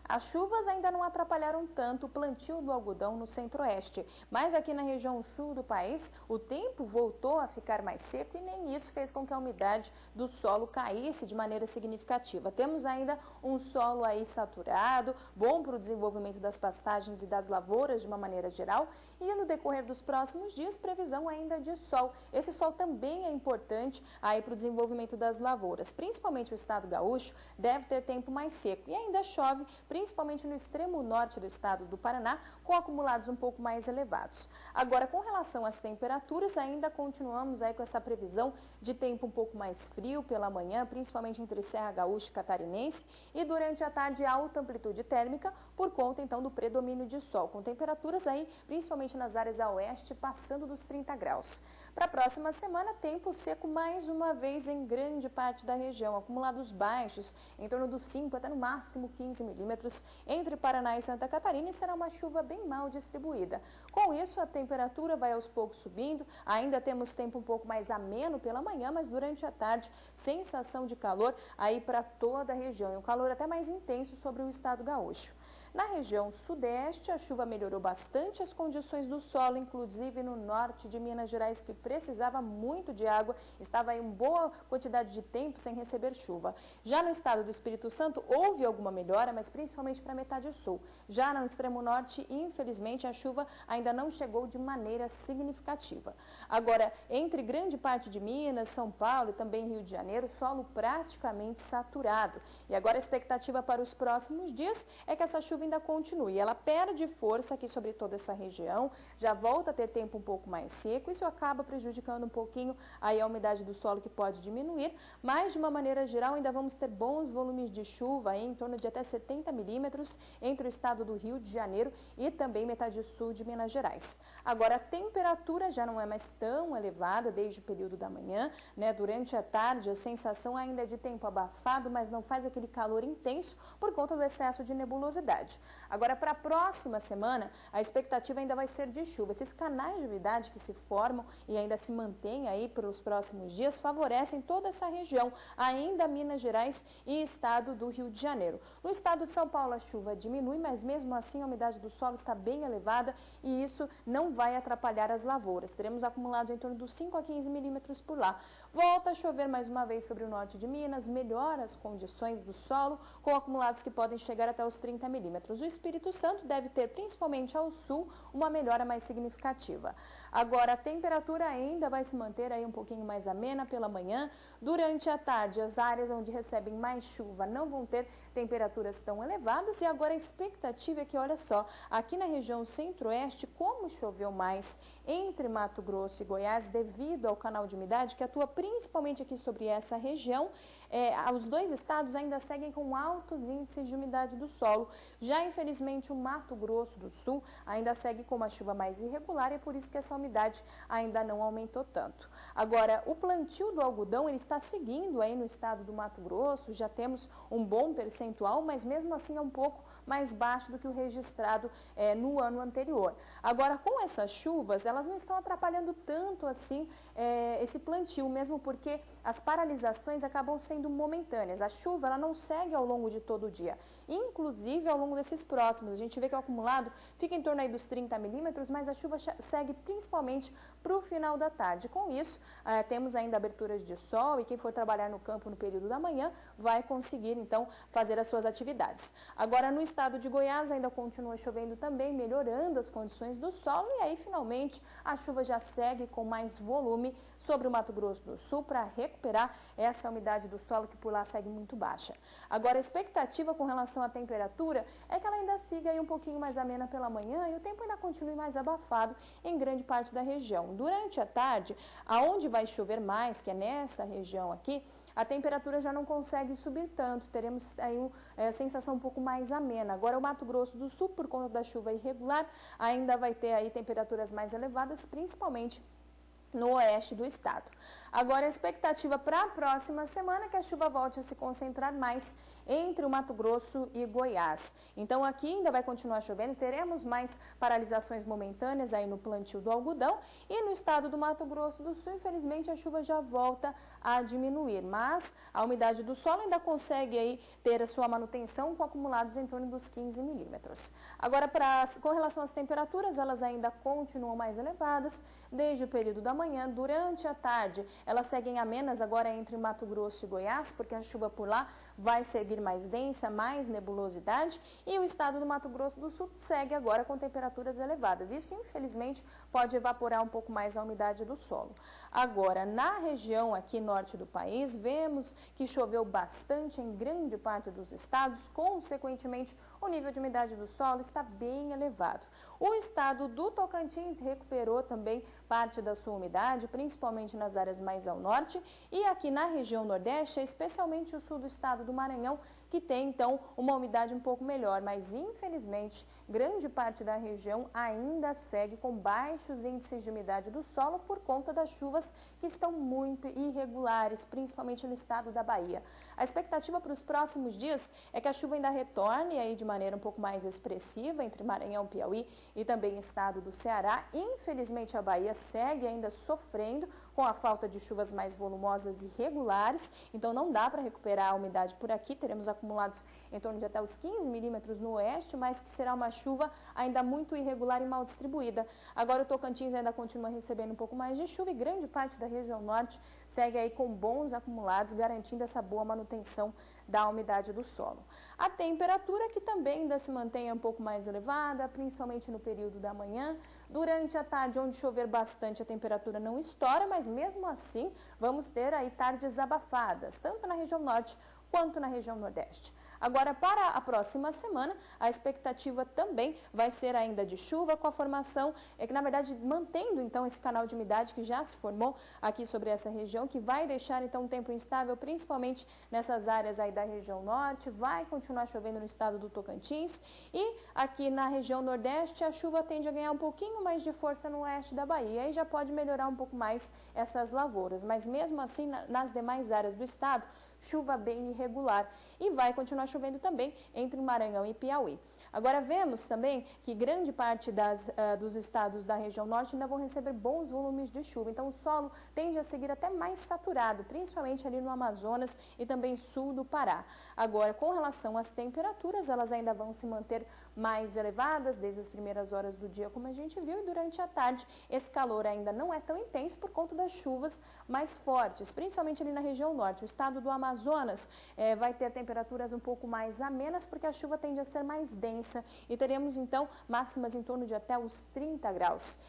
As chuvas ainda não atrapalharam tanto o plantio do algodão no centro-oeste, mas aqui na região sul do país, o tempo voltou a ficar mais seco e nem isso fez com que a umidade do solo caísse de maneira significativa. Temos ainda um solo aí saturado, bom para o desenvolvimento das pastagens e das lavouras de uma maneira geral, e no decorrer dos próximos dias, previsão ainda de sol. Esse sol também é importante aí para o desenvolvimento das lavouras, principalmente o estado gaúcho deve ter tempo mais seco e ainda chove, principalmente no extremo norte do estado do Paraná, com acumulados um pouco mais elevados. Agora, com relação às temperaturas, ainda continuamos aí com essa previsão de tempo um pouco mais frio pela manhã, principalmente entre Serra Gaúcha e Catarinense, e durante a tarde alta amplitude térmica, por conta então do predomínio de sol, com temperaturas aí, principalmente nas áreas a oeste, passando dos 30 graus. Para a próxima semana, tempo seco mais uma vez em grande parte da região, acumulados baixos, em torno dos 5 até no máximo 15 milímetros entre Paraná e Santa Catarina, e será uma chuva bem mal distribuída. Com isso, a temperatura vai aos poucos subindo, ainda temos tempo um pouco mais ameno pela manhã, mas durante a tarde, sensação de calor aí para toda a região, e um calor até mais intenso sobre o estado gaúcho. Na região sudeste, a chuva melhorou bastante as condições do solo, inclusive no norte de Minas Gerais, que precisava muito de água, estava em boa quantidade de tempo sem receber chuva. Já no estado do Espírito Santo, houve alguma melhora, mas principalmente para a metade sul. Já no extremo norte, infelizmente, a chuva ainda não chegou de maneira significativa. Agora, entre grande parte de Minas, São Paulo e também Rio de Janeiro, solo praticamente saturado. E agora a expectativa para os próximos dias é que essa chuva ainda continue. Ela perde força aqui sobre toda essa região, já volta a ter tempo um pouco mais seco, isso acaba prejudicando um pouquinho aí a umidade do solo, que pode diminuir, mas de uma maneira geral ainda vamos ter bons volumes de chuva aí, em torno de até 70 milímetros entre o estado do Rio de Janeiro e também metade sul de Minas Gerais. Agora a temperatura já não é mais tão elevada desde o período da manhã, né? Durante a tarde a sensação ainda é de tempo abafado, mas não faz aquele calor intenso por conta do excesso de nebulosidade. Agora, para a próxima semana, a expectativa ainda vai ser de chuva. Esses canais de umidade que se formam e ainda se mantêm aí pelos próximos dias favorecem toda essa região, ainda Minas Gerais e estado do Rio de Janeiro. No estado de São Paulo, a chuva diminui, mas mesmo assim a umidade do solo está bem elevada e isso não vai atrapalhar as lavouras. Teremos acumulados em torno dos 5 a 15 milímetros por lá. Volta a chover mais uma vez sobre o norte de Minas, melhora as condições do solo, com acumulados que podem chegar até os 30 milímetros. O Espírito Santo deve ter, principalmente ao sul, uma melhora mais significativa. Agora, a temperatura ainda vai se manter aí um pouquinho mais amena pela manhã. Durante a tarde, as áreas onde recebem mais chuva não vão ter temperaturas tão elevadas. E agora a expectativa é que, olha só, aqui na região centro-oeste, como choveu mais entre Mato Grosso e Goiás, devido ao canal de umidade que atua principalmente aqui sobre essa região, os dois estados ainda seguem com altos índices de umidade do solo. Já, infelizmente, o Mato Grosso do Sul ainda segue com uma chuva mais irregular e é por isso que essa umidade ainda não aumentou tanto. Agora, o plantio do algodão ele está seguindo aí no estado do Mato Grosso, já temos um bom percentual, mas mesmo assim é um pouco mais baixo do que o registrado no ano anterior. Agora, com essas chuvas, elas não estão atrapalhando tanto assim esse plantio, mesmo porque as paralisações acabam sendo momentâneas. A chuva ela não segue ao longo de todo o dia, inclusive ao longo desses próximos. A gente vê que o acumulado fica em torno aí dos 30 milímetros, mas a chuva segue principalmente para o final da tarde. Com isso, temos ainda aberturas de sol e quem for trabalhar no campo no período da manhã vai conseguir, então, fazer as suas atividades. Agora, no estado de Goiás ainda continua chovendo também, melhorando as condições do solo e aí, finalmente, a chuva já segue com mais volume sobre o Mato Grosso do Sul para recuperar essa umidade do solo que por lá segue muito baixa. Agora, a expectativa com relação à temperatura é que ela ainda siga aí um pouquinho mais amena pela manhã e o tempo ainda continue mais abafado em grande parte da região. Durante a tarde, aonde vai chover mais, que é nessa região aqui, a temperatura já não consegue subir tanto, teremos aí uma sensação um pouco mais amena. Agora o Mato Grosso do Sul, por conta da chuva irregular, ainda vai ter aí temperaturas mais elevadas, principalmente no oeste do estado. Agora, a expectativa para a próxima semana é que a chuva volte a se concentrar mais entre o Mato Grosso e Goiás. Então, aqui ainda vai continuar chovendo, teremos mais paralisações momentâneas aí no plantio do algodão e no estado do Mato Grosso do Sul, infelizmente, a chuva já volta a diminuir, mas a umidade do solo ainda consegue aí ter a sua manutenção com acumulados em torno dos 15 milímetros. Agora, com relação às temperaturas, elas ainda continuam mais elevadas desde o período da manhã. Durante a tarde, elas seguem amenas agora entre Mato Grosso e Goiás, porque a chuva por lá vai seguir mais densa, mais nebulosidade, e o estado do Mato Grosso do Sul segue agora com temperaturas elevadas. Isso, infelizmente, pode evaporar um pouco mais a umidade do solo. Agora, na região aqui norte do país, vemos que choveu bastante em grande parte dos estados, consequentemente, o nível de umidade do solo está bem elevado. O estado do Tocantins recuperou também parte da sua umidade, principalmente nas áreas mais ao norte, e aqui na região nordeste, especialmente o sul do estado do Maranhão, que tem então uma umidade um pouco melhor, mas infelizmente grande parte da região ainda segue com baixos índices de umidade do solo por conta das chuvas que estão muito irregulares, principalmente no estado da Bahia. A expectativa para os próximos dias é que a chuva ainda retorne aí de maneira um pouco mais expressiva entre Maranhão, Piauí e também estado do Ceará. Infelizmente a Bahia segue ainda sofrendo com a falta de chuvas mais volumosas e regulares, então não dá para recuperar a umidade por aqui. Teremos acumulados em torno de até os 15 milímetros no oeste, mas que será uma chuva ainda muito irregular e mal distribuída. Agora o Tocantins ainda continua recebendo um pouco mais de chuva e grande parte da região norte segue aí com bons acumulados, garantindo essa boa manutenção da umidade do solo. A temperatura que também ainda se mantém um pouco mais elevada, principalmente no período da manhã. Durante a tarde, onde chover bastante, a temperatura não estoura, mas mesmo assim vamos ter aí tardes abafadas, tanto na região norte quanto na região nordeste. Agora, para a próxima semana, a expectativa também vai ser ainda de chuva, com a formação, que na verdade mantendo então esse canal de umidade que já se formou aqui sobre essa região, que vai deixar então um tempo instável, principalmente nessas áreas aí da região norte. Vai continuar chovendo no estado do Tocantins e aqui na região nordeste a chuva tende a ganhar um pouquinho mais de força no oeste da Bahia, aí já pode melhorar um pouco mais essas lavouras, mas mesmo assim nas demais áreas do estado, chuva bem irregular e vai continuar chovendo também entre Maranhão e Piauí. Agora vemos também que grande parte dos estados da região norte ainda vão receber bons volumes de chuva, então o solo tende a seguir até mais saturado, principalmente ali no Amazonas e também sul do Pará. Agora, com relação às temperaturas, elas ainda vão se manter mais elevadas desde as primeiras horas do dia, como a gente viu, e durante a tarde esse calor ainda não é tão intenso por conta das chuvas mais fortes, principalmente ali na região norte. O estado do Amazonas vai ter temperaturas um pouco mais amenas, porque a chuva tende a ser mais densa e teremos então máximas em torno de até os 30 graus.